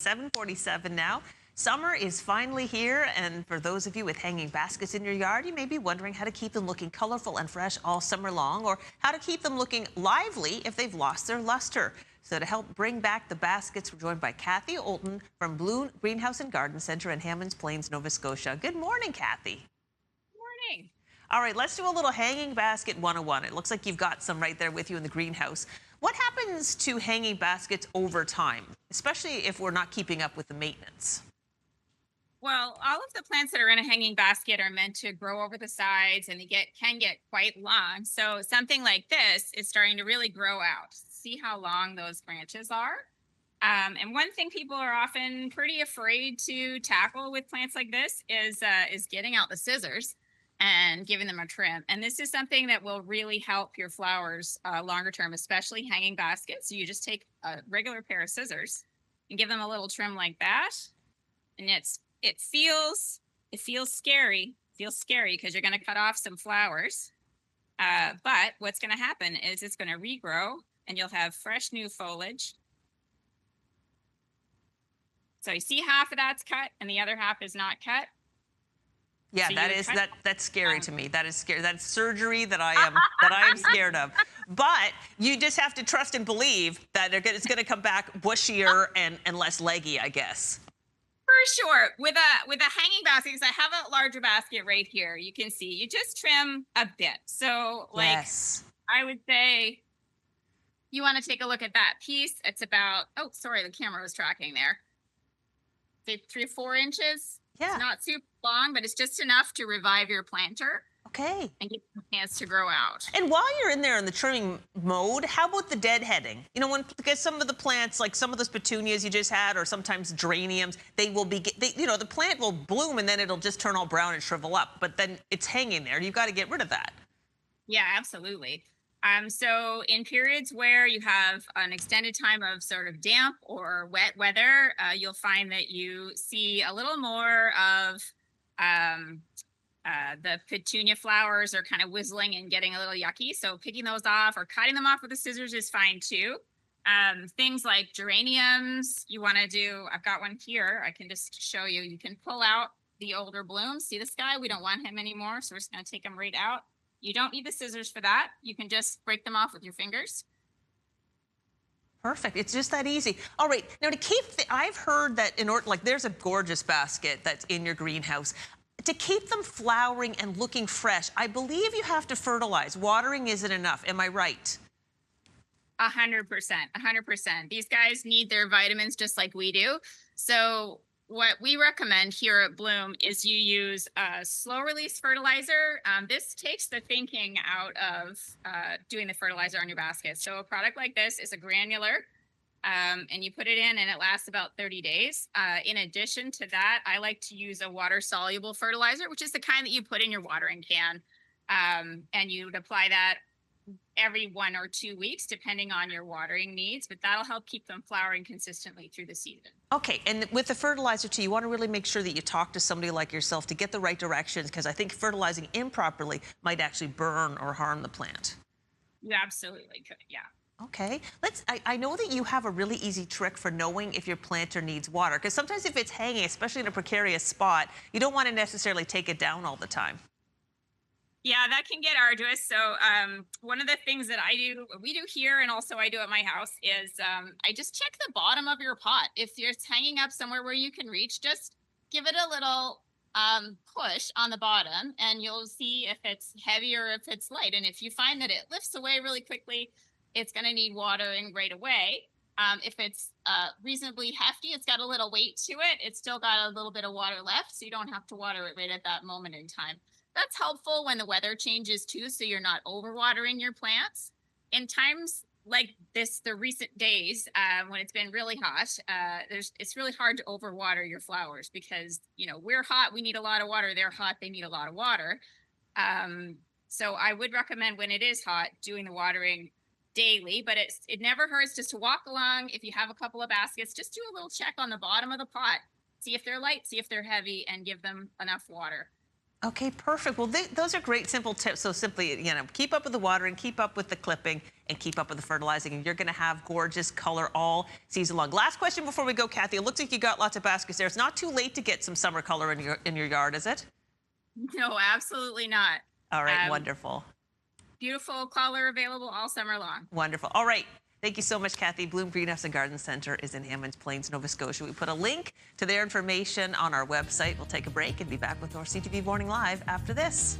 7:47 now. Summer is finally here, and for those of you with hanging baskets in your yard, you may be wondering how to keep them looking colorful and fresh all summer long, or how to keep them looking lively if they've lost their luster. So to help bring back the baskets, we're joined by Kathy Olton from Bloom Greenhouse and Garden Centre in Hammonds Plains, Nova Scotia. Good morning, Kathy. Morning. All right, let's do a little hanging basket 101. It looks like you've got some right there with you in the greenhouse. What happens to hanging baskets over time, especially if we're not keeping up with the maintenance? Well, all of the plants that are in a hanging basket are meant to grow over the sides and they can get quite long. So something like this is starting to really grow out. See how long those branches are? And one thing people are often pretty afraid to tackle with plants like this is getting out the scissors and giving them a trim. And this is something that will really help your flowers longer term, especially hanging baskets. So you just take a regular pair of scissors and give them a little trim like that. And it feels scary. Feels scary because you're going to cut off some flowers. But what's going to happen is it's going to regrow and you'll have fresh new foliage. So you see half of that's cut and the other half is not cut. Yeah, So that's scary to me. That is scary. That's surgery that I am scared of. But you just have to trust and believe that it's going to come back bushier and less leggy, I guess. For sure. With a hanging basket, because I have a larger basket right here, you can see you just trim a bit. So like Yes. I would say you want to take a look at that piece. It's about, oh, sorry, the camera was tracking there. Say 3 or 4 inches. Yeah. It's not super long, but it's just enough to revive your planter. Okay. And get the plants to grow out. And while you're in there in the trimming mode, how about the deadheading? You know, because some of the plants, like some of those petunias you just had, or sometimes geraniums, the plant will bloom and then it'll just turn all brown and shrivel up. But then it's hanging there. You've got to get rid of that. Yeah, absolutely. So in periods where you have an extended time of sort of damp or wet weather, you'll find that you see a little more of the petunia flowers are kind of whistling and getting a little yucky. So picking those off or cutting them off with the scissors is fine too. Things like geraniums, you want to do, I've got one here. I can just show you. You can pull out the older blooms. See this guy? We don't want him anymore. So we're just going to take him right out. You don't need the scissors for that. You can just break them off with your fingers. Perfect. It's just that easy. All right. Now I've heard that there's a gorgeous basket that's in your greenhouse. To keep them flowering and looking fresh, I believe you have to fertilize. Watering isn't enough. Am I right? 100%. 100%. These guys need their vitamins just like we do. So what we recommend here at Bloom is you use a slow release fertilizer. This takes the thinking out of doing the fertilizer on your basket. So a product like this is a granular, and you put it in and it lasts about 30 days. In addition to that, I like to use a water soluble fertilizer, which is the kind that you put in your watering can. And you would apply that every 1 or 2 weeks, depending on your watering needs, but that'll help keep them flowering consistently through the season. Okay, and with the fertilizer too, you want to really make sure that you talk to somebody like yourself to get the right directions, because I think fertilizing improperly might actually burn or harm the plant. You absolutely could, yeah. Okay, I know that you have a really easy trick for knowing if your planter needs water, because sometimes if it's hanging, especially in a precarious spot, you don't want to necessarily take it down all the time. Yeah, that can get arduous. So one of the things that we do here, and also I do at my house, is I just check the bottom of your pot. If it's hanging up somewhere where you can reach, just give it a little push on the bottom and you'll see if it's heavy or if it's light. And if you find that it lifts away really quickly, it's going to need watering right away. If it's reasonably hefty, it's got a little weight to it, it's still got a little bit of water left, so you don't have to water it right at that moment in time. That's helpful when the weather changes too, so you're not overwatering your plants. In times like this, the recent days, when it's been really hot, it's really hard to overwater your flowers because, we're hot, we need a lot of water. They're hot, they need a lot of water. So I would recommend when it is hot, doing the watering daily, but it never hurts just to walk along. If you have a couple of baskets, just do a little check on the bottom of the pot. See if they're light, see if they're heavy, and give them enough water. Okay, perfect. Well, those are great simple tips. So simply, keep up with the watering, keep up with the clipping, and keep up with the fertilizing, and you're going to have gorgeous color all season long. Last question before we go, Kathy. It looks like you got lots of baskets there. It's not too late to get some summer color in your yard, is it? No, absolutely not. All right, Um, wonderful. Beautiful color available all summer long. Wonderful. All right. Thank you so much, Kathy. Bloom Greenhouse and Garden Center is in Hammonds Plains, Nova Scotia. We put a link to their information on our website. We'll take a break and be back with more CTV Morning Live after this.